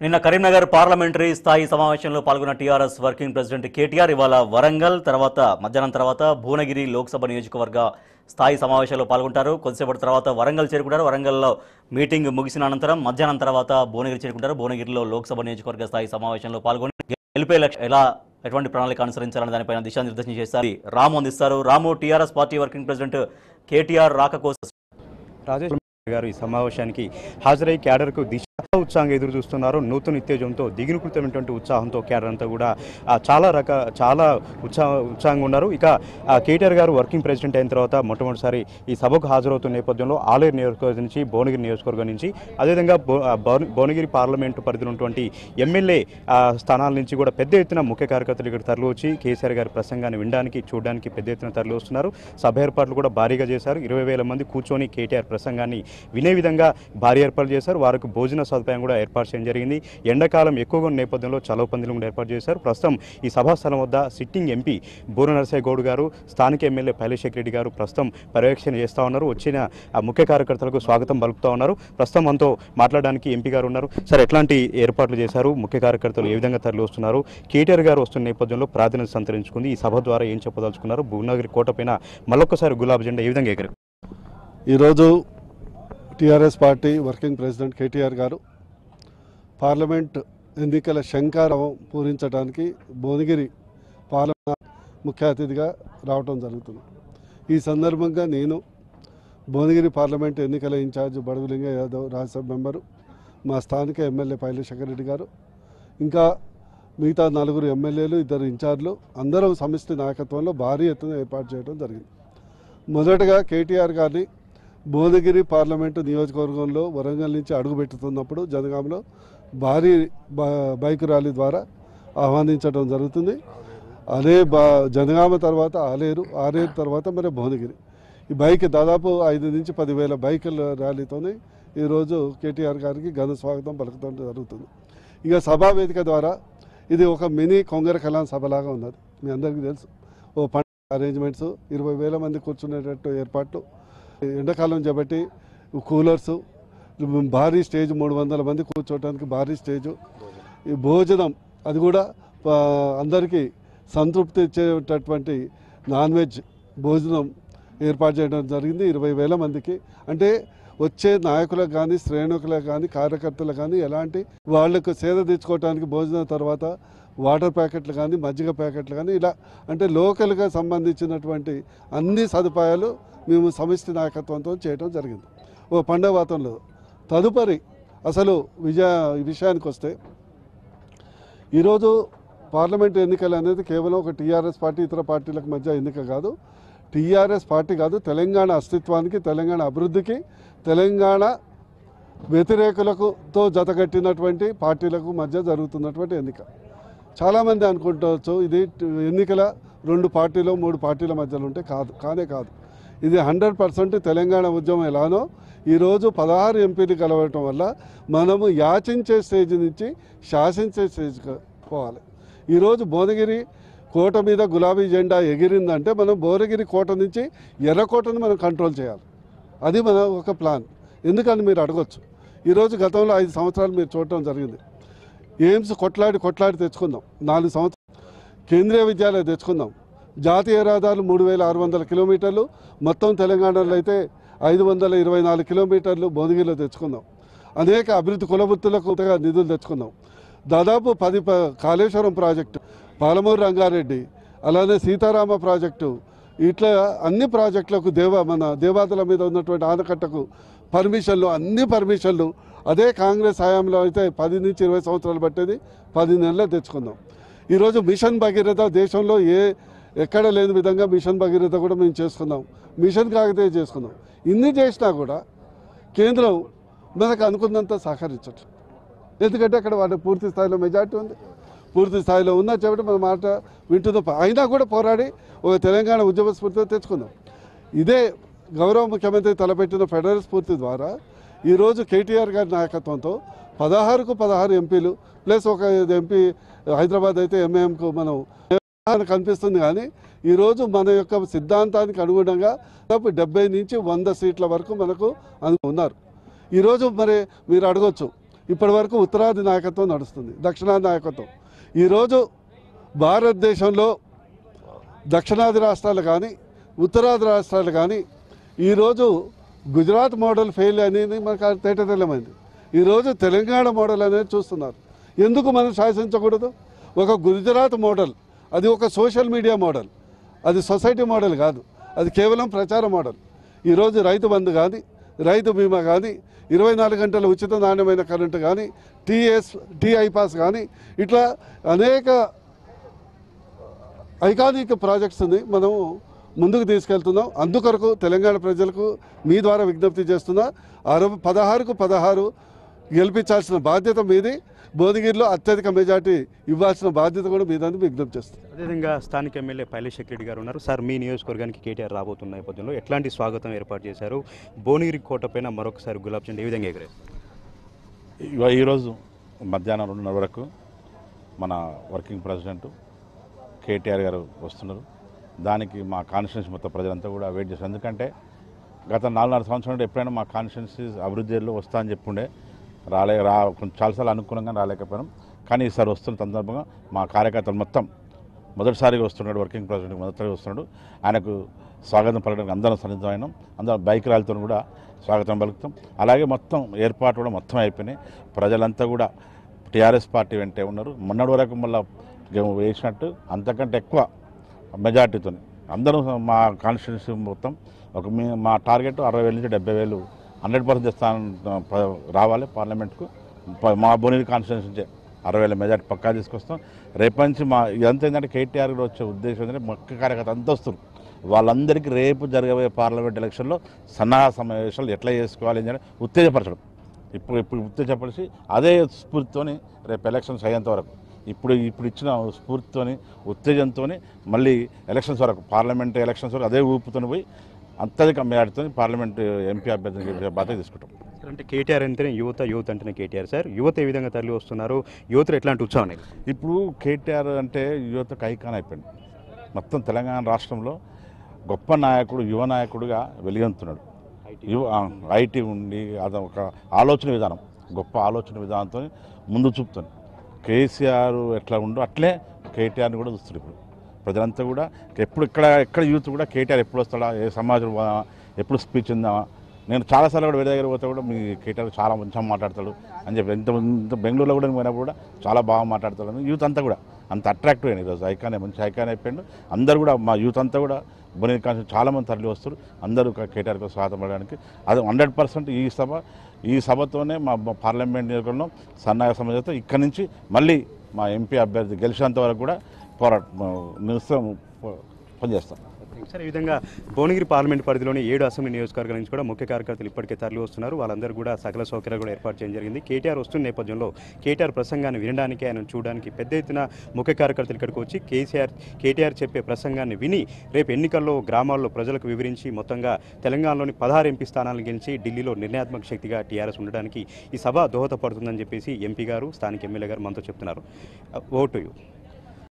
నిన్న కరీంనగర్ పార్లమెంటరీ స్థాయి సమావేశంలో పాల్గొన్న టీఆర్ఎస్ వర్కింగ్ ప్రెసిడెంట్ కేటీఆర్ ఇవాళ వరంగల్ మధ్యాహ్నం తర్వాత భువనగిరి లోక్సభ నియోజకవర్గ స్థాయి సమావేశంలో పాల్గొంటారు. కొద్దిసేపటి తర్వాత వరంగల్ చేరుకుంటారు. వరంగల్లో మీటింగ్ ముగిసిన అనంతరం మధ్యాహ్నం తర్వాత భువనగిరి చేరుకుంటారు. భువనగిరిలో లోక్సభ నియోజకవర్గ స్థాయి సమావేశంలో పాల్గొని గెలిపే ఎటువంటి ప్రణాళిక అనుసరించాలని దానిపైన దిశానిర్దేశం చేస్తారు. రాము అందిస్తారు. Ramu, TRS party working president KTR రాక కోసం రాజేష్ గారు ఈ సమావేశానికి హాజరై క్యాడర్కు దిశ ఉత్సాహంగా ఎదురు చూస్తున్నారు. నూతన ఉత్తేజంతో దిగులుకృతమైనటువంటి ఉత్సాహంతో క్యాడర్ అంతా కూడా చాలా ఉత్సాహంగా ఉన్నారు. ఇక కేటీఆర్ గారు వర్కింగ్ ప్రెసిడెంట్ అయిన తర్వాత మొట్టమొదటిసారి ఈ సభకు హాజరవుతున్న నేపథ్యంలో ఆలేరు నియోజకవర్గం నుంచి భువనగిరి నియోజకవర్గం నుంచి అదేవిధంగా భువనగిరి పార్లమెంటు పరిధిలో ఉన్నటువంటి ఎమ్మెల్యే స్థానాల నుంచి కూడా పెద్ద ఎత్తున ముఖ్య కార్యకర్తలు ఇక్కడ తరలి వచ్చి కేసీఆర్ గారి ప్రసంగాన్ని వినడానికి చూడడానికి పెద్ద ఎత్తున తరలి వస్తున్నారు. సభ ఏర్పాట్లు కూడా భారీగా చేశారు. 20,000 మంది కూర్చొని కేటీఆర్ ప్రసంగాన్ని వినే విధంగా భారీ ఏర్పాట్లు చేశారు. వారికి భోజన సదుపాయం కూడా ఏర్పాటు చేయడం జరిగింది. ఎండాకాలం ఎక్కువగా ఉన్న నేపథ్యంలో చలవ పందిలు కూడా ఏర్పాటు చేశారు. ప్రస్తుతం ఈ సభాస్థలం వద్ద సిట్టింగ్ ఎంపీ బూర నరసయ్య గౌడ్ గారు, స్థానిక ఎమ్మెల్యే పైలశేఖర్ రెడ్డి గారు ప్రస్తుతం పర్యవేక్షణ చేస్తూ ఉన్నారు. వచ్చిన ముఖ్య కార్యకర్తలకు స్వాగతం పలుకుతూ ఉన్నారు. ప్రస్తుతం మనతో మాట్లాడడానికి ఎంపీ గారు ఉన్నారు. సార్, ఎట్లాంటి ఏర్పాట్లు చేశారు? ముఖ్య కార్యకర్తలు ఏ విధంగా తరలి వస్తున్నారు? కేటీఆర్ గారు వస్తున్న నేపథ్యంలో ప్రాధాన్యత సంతరించుకుంది. ఈ సభ ద్వారా ఏం చెప్పదలుచుకున్నారు? భువనగిరి కోటపైన మళ్ళొక్కసారి గులాబీ జెండా ఏ విధంగా ఎగరు? ఈరోజు TRS party working president KTR గారు పార్లమెంట్ ఎన్నికల శంఖారావం పూరించడానికి భువనగిరి పార్లమెంట్ ముఖ్య అతిథిగా రావడం జరుగుతుంది. ఈ సందర్భంగా నేను భువనగిరి పార్లమెంట్ ఎన్నికల ఇన్ఛార్జ్ బడుగులింగ యాదవ్ రాజ్యసభ మెంబరు, మా స్థానిక ఎమ్మెల్యే పైలశేఖర్ రెడ్డి గారు, ఇంకా మిగతా 4 ఎమ్మెల్యేలు, 2 ఇన్ఛార్జ్లు అందరం సమిష్టి నాయకత్వంలో భారీ ఎత్తున ఏర్పాటు చేయడం జరిగింది. మొదటగా కేటీఆర్ గారిని భువనగిరి పార్లమెంటు నియోజకవర్గంలో వరంగల్ నుంచి అడుగుపెట్టుతున్నప్పుడు జనగాంలో భారీ బైక్ ర్యాలీ ద్వారా ఆహ్వానించడం జరుగుతుంది. అదే జనగామ తర్వాత ఆలేరు తర్వాత మరి భువనగిరి. ఈ బైక్ దాదాపు 5 నుంచి 10,000 బైకుల ర్యాలీతోనే ఈరోజు కేటీఆర్ గారికి ఘన స్వాగతం పలుకుతూ జరుగుతుంది. ఇక సభా వేదిక ద్వారా ఇది ఒక మినీ కొంగర కళాం సభలాగా ఉన్నది. మీ అందరికీ తెలుసు. ఓ పండుగ అరేంజ్మెంట్స్, 20,000 మంది కూర్చునేటట్టు ఏర్పాట్లు, ఎండాకాలం చేపట్టి కూలర్సు, భారీ స్టేజ్, 300 మంది కూర్చోవడానికి భారీ స్టేజు, ఈ భోజనం అది కూడా అందరికీ సంతృప్తి ఇచ్చేటటువంటి నాన్ వెజ్ భోజనం ఏర్పాటు చేయడం జరిగింది 20,000 మందికి. అంటే వచ్చే నాయకులకు కానీ, శ్రేణుకులకు కానీ, కార్యకర్తలకు కానీ ఎలాంటి వాళ్లకు సేద తీర్చుకోవడానికి భోజనం తర్వాత వాటర్ ప్యాకెట్లు కానీ, మజ్జిగ ప్యాకెట్లు కానీ, ఇలా అంటే లోకల్గా సంబంధించినటువంటి అన్ని సదుపాయాలు మేము సమిష్టి నాయకత్వంతో చేయడం జరిగింది. ఓ పండగ వాతంలో తదుపరి అసలు విషయానికి వస్తే, ఈరోజు పార్లమెంటు ఎన్నికలు అనేది కేవలం ఒక టీఆర్ఎస్ పార్టీ ఇతర పార్టీలకు మధ్య ఎన్నిక కాదు. టీఆర్ఎస్ పార్టీ కాదు, తెలంగాణ అస్తిత్వానికి, తెలంగాణ అభివృద్ధికి, తెలంగాణ వ్యతిరేకులతో జతగట్టినటువంటి పార్టీలకు మధ్య జరుగుతున్నటువంటి ఎన్నిక. చాలామంది అనుకుంటవచ్చు ఇది ఎన్నికల 2 పార్టీలు 3 పార్టీల మధ్యలో ఉంటే కానే కాదు. ఇది 100% తెలంగాణ ఉద్యమం ఎలానో ఈరోజు 16 ఎంపీలు కలవటం వల్ల మనము యాచించే స్టేజ్ నుంచి శాసించే స్టేజ్కి పోవాలి. ఈరోజు భువనగిరి కోట మీద గులాబీ జెండా ఎగిరిందంటే మనం భువనగిరి కోట నుంచి ఎర్రకోటను మనం కంట్రోల్ చేయాలి. అది మన ఒక ప్లాన్. ఎందుకని మీరు అడగొచ్చు. ఈరోజు గతంలో 5 సంవత్సరాలు మీరు చూడటం జరిగింది. ఎయిమ్స్ కొట్లాడి తెచ్చుకుందాం. 4 సంవత్సరాలు కేంద్రీయ విద్యాలయం తెచ్చుకుందాం. జాతీయ రహదారులు 3,600 కిలోమీటర్లు, మొత్తం తెలంగాణలో అయితే 524 కిలోమీటర్లు భువనగిరిలో తెచ్చుకుందాం. అనేక అభివృద్ధి కులవృత్తులకు నిధులు తెచ్చుకుందాం. దాదాపు 10 కాళేశ్వరం ప్రాజెక్టు, పాలమూరు రంగారెడ్డి, అలానే సీతారామ ప్రాజెక్టు, ఇట్లా అన్ని ప్రాజెక్టులకు మన దేవాదుల మీద ఉన్నటువంటి ఆనకట్టకు పర్మిషన్లు, అన్ని పర్మిషన్లు అదే కాంగ్రెస్ హయాంలో అయితే 10 నుంచి 20 సంవత్సరాలు పట్టేది 10 నెలలే తెచ్చుకుందాం. ఈరోజు మిషన్ భగీరథ దేశంలో ఎక్కడ లేని విధంగా మిషన్ భగీరథ కూడా మేము చేసుకున్నాం. మిషన్ కాకతీయ చేసుకున్నాం. ఇన్ని చేసినా కూడా కేంద్రం మనకు అనుకున్నంత సహకరించట్లేదు. ఎందుకంటే అక్కడ వాళ్ళ పూర్తి స్థాయిలో మెజార్టీ ఉంది, పూర్తి స్థాయిలో ఉన్న చెప్పి మన మాట వింటుందో. అయినా కూడా పోరాడి ఒక తెలంగాణ ఉద్యమ స్ఫూర్తితో తెచ్చుకుందాం. ఇదే గౌరవ ముఖ్యమంత్రి తలపెట్టిన ఫెడరల్ స్ఫూర్తి ద్వారా ఈరోజు కేటీఆర్ గారి నాయకత్వంతో 16కు 16 ఎంపీలు ప్లస్ ఒక ఎంపీ హైదరాబాద్ అయితే ఎంఏఎంకు మనం కనిపిస్తుంది. కానీ ఈరోజు మన యొక్క సిద్ధాంతానికి అనుగుణంగా 70 నుంచి 100 సీట్ల వరకు మనకు ఉన్నారు. ఈరోజు మరి మీరు అడగొచ్చు, ఇప్పటి వరకు ఉత్తరాది నాయకత్వం నడుస్తుంది, దక్షిణాది నాయకత్వం. ఈరోజు భారతదేశంలో దక్షిణాది రాష్ట్రాలు కానీ ఉత్తరాది రాష్ట్రాలు కానీ ఈరోజు గుజరాత్ మోడల్ ఫెయిల్ అనేది మనకు తేటతెల్లమైంది. ఈరోజు తెలంగాణ మోడల్ అనేది చూస్తున్నారు. ఎందుకు మనం శాసించకూడదు? ఒక గుజరాత్ మోడల్, అది ఒక సోషల్ మీడియా మోడల్, అది సొసైటీ మోడల్ కాదు, అది కేవలం ప్రచార మోడల్. ఈరోజు రైతు బంధు కానీ, రైతు బీమా కానీ, 24 గంటల ఉచిత నాణ్యమైన కరెంటు కానీ, టీఐ పాస్ కానీ, ఇట్లా అనేక ఐకానిక్ ప్రాజెక్ట్స్ని మనం ముందుకు తీసుకెళ్తున్నాం. అందుకొరకు తెలంగాణ ప్రజలకు మీ ద్వారా విజ్ఞప్తి చేస్తున్నా, 16కు 16 గెలిపించాల్సిన బాధ్యత మీది. భువనగిరిలో అత్యధిక మెజార్టీ ఇవ్వాల్సిన బాధ్యత కూడా మీదని విజ్ఞప్తి చేస్తుంది. అదేవిధంగా స్థానిక ఎమ్మెల్యే పైలేశెట్టి రెడ్డి గారు ఉన్నారు. సార్, మీ నియోజకవర్గానికి కేటీఆర్ రాబోతున్న నేపథ్యంలో ఎట్లాంటి స్వాగతం ఏర్పాటు చేశారు? భువనగిరి కోట పైన మరొకసారి గులాబ్ జెండా ఏ విధంగా ఎగరేస్తారు? ఈరోజు మధ్యాహ్నం 2:30 వరకు మన వర్కింగ్ ప్రెసిడెంట్ కేటీఆర్ గారు వస్తున్నారు. దానికి మా కాన్స్టిట్యున్సీ మొత్తం ప్రజలంతా కూడా వెయిట్ చేస్తారు. ఎందుకంటే గత 4.5 సంవత్సరాలు ఎప్పుడైనా మా కాన్స్టిట్యున్సీ అభివృద్ధిలో వస్తా అని చెప్పుండే కొంచెం చాలాసార్లు అనుకూలంగా రాలేకపోయినాం. కానీ ఈసారి వస్తున్న సందర్భంగా మా కార్యకర్తలు మొత్తం మొదటిసారిగా వస్తున్నాడు, వర్కింగ్ ప్రెసిడెంట్ మొదటిసారిగా వస్తున్నాడు. ఆయనకు స్వాగతం పలకడానికి అందరం సన్నిహితమైనాం. అందరం బైక్ ర్యాలీతో కూడా స్వాగతం పలుకుతాం. అలాగే మొత్తం ఏర్పాటు కూడా మొత్తం అయిపోయినాయి. ప్రజలంతా కూడా టీఆర్ఎస్ పార్టీ వెంటే ఉన్నారు. మొన్నటి వరకు మళ్ళీ వేసినట్టు అంతకంటే ఎక్కువ మెజార్టీతో అందరూ మా కాన్స్టిట్యున్సీ మొత్తం మా టార్గెట్ 60,000 నుంచి 70,000 100% స్థానం రావాలి పార్లమెంట్కు. మా భువనగిరి కాన్స్టిట్యున్సీ నుంచే 60,000 మెజార్టీ పక్కా తీసుకొస్తాం. రేపటి నుంచి ఇదంతా ఏంటంటే కేటీఆర్ కూడా వచ్చే ఉద్దేశం ఏంటంటే మొక్క కార్యకర్త అంతా వస్తారు. వాళ్ళందరికీ రేపు జరగబోయే పార్లమెంట్ ఎలక్షన్లో సన్నాహ సమావేశాలు ఎట్లా చేసుకోవాలి అని ఉత్తేజపరచడం. ఇప్పుడు ఉత్తేజపరిచి అదే స్ఫూర్తితోని రేపు ఎలక్షన్స్ అయ్యేంత వరకు ఇప్పుడు ఇచ్చిన స్ఫూర్తితోని ఉత్తేజంతో మళ్ళీ ఎలక్షన్స్ వరకు పార్లమెంట్ ఎలక్షన్స్ వరకు అదే ఊపుతోని పోయి అత్యధిక మెజార్టీతో పార్లమెంట్ ఎంపీ అభ్యర్థిని బాధ్యత తీసుకుంటాం. అంటే కేటీఆర్ అంటేనే యువత అంటేనే కేటీఆర్. సార్, యువత ఏ విధంగా తరలి వస్తున్నారు? యువతలో ఎట్లాంటి ఉత్సాహం? ఇప్పుడు కేటీఆర్ అంటే యువతకు ఐకాన్ అయిపోయింది. మొత్తం తెలంగాణ రాష్ట్రంలో గొప్ప నాయకుడు, యువ నాయకుడుగా వెలుగొందుతున్నాడు. ఐటీ ఉండి అదొక ఆలోచన విధానం, గొప్ప ఆలోచన విధానంతో ముందు చూపుతుంది. కేసీఆర్ ఎట్లా ఉందో అట్లే కేటీఆర్ని కూడా చూస్తుంది. ఇప్పుడు ప్రజలంతా కూడా ఎక్కడ యూత్ కూడా కేటీఆర్ ఎప్పుడు వస్తాడా, ఏ సమాజం ఎప్పుడు స్పీచ్ ఉందామా. నేను చాలాసార్లు కూడా వేరే దగ్గర పోతే కూడా మీ కేటీఆర్ చాలా మంచిగా మాట్లాడతాడు అని చెప్పి ఇంత బెంగళూరులో కూడా పోయినప్పుడు కూడా చాలా బాగా మాట్లాడతాడు. యూత్ అంతా కూడా అంత అట్రాక్టివ్ అయింది. ఈరోజు మంచి ఐకాన్ అయిపోయిండు. అందరూ కూడా మా యూత్ అంతా కూడా భువనగిరి కాన్స్టిట్యూన్సీ చాలామంది తరలి వస్తారు. అందరూ కేటీఆర్కి స్వాగతం పడడానికి అది 100% ఈ సభతోనే మా పార్లమెంట్ నియోజకవర్గంలో సన్నాహ సమాజంతో ఇక్కడి నుంచి మళ్ళీ మా ఎంపీ అభ్యర్థి గెలిచేంత వరకు కూడా పనిచేస్తాం. సార్, ఈ విధంగా భువనగిరి పార్లమెంట్ పరిధిలోని 7 అసెంబ్లీ నియోజకవర్గాల నుంచి కూడా ముఖ్య కార్యకర్తలు ఇప్పటికే తరలి వస్తున్నారు. వాళ్ళందరూ కూడా సకల సౌకర్యాలు కూడా ఏర్పాటు చేయడం జరిగింది. కేటీఆర్ వస్తున్న నేపథ్యంలో కేటీఆర్ ప్రసంగాన్ని వినడానికి, ఆయన చూడడానికి పెద్ద ఎత్తున ముఖ్య కార్యకర్తలు ఇక్కడికి వచ్చి కేటీఆర్ చెప్పే ప్రసంగాన్ని విని రేపు ఎన్నికల్లో గ్రామాల్లో ప్రజలకు వివరించి మొత్తంగా తెలంగాణలోని 16 ఎంపీ స్థానాలను గెలిచి ఢిల్లీలో నిర్ణయాత్మక శక్తిగా టీఆర్ఎస్ ఉండడానికి ఈ సభ దోహదపడుతుందని చెప్పేసి ఎంపీ గారు, స్థానిక ఎమ్మెల్యే గారు మనతో చెప్తున్నారు. Over to you.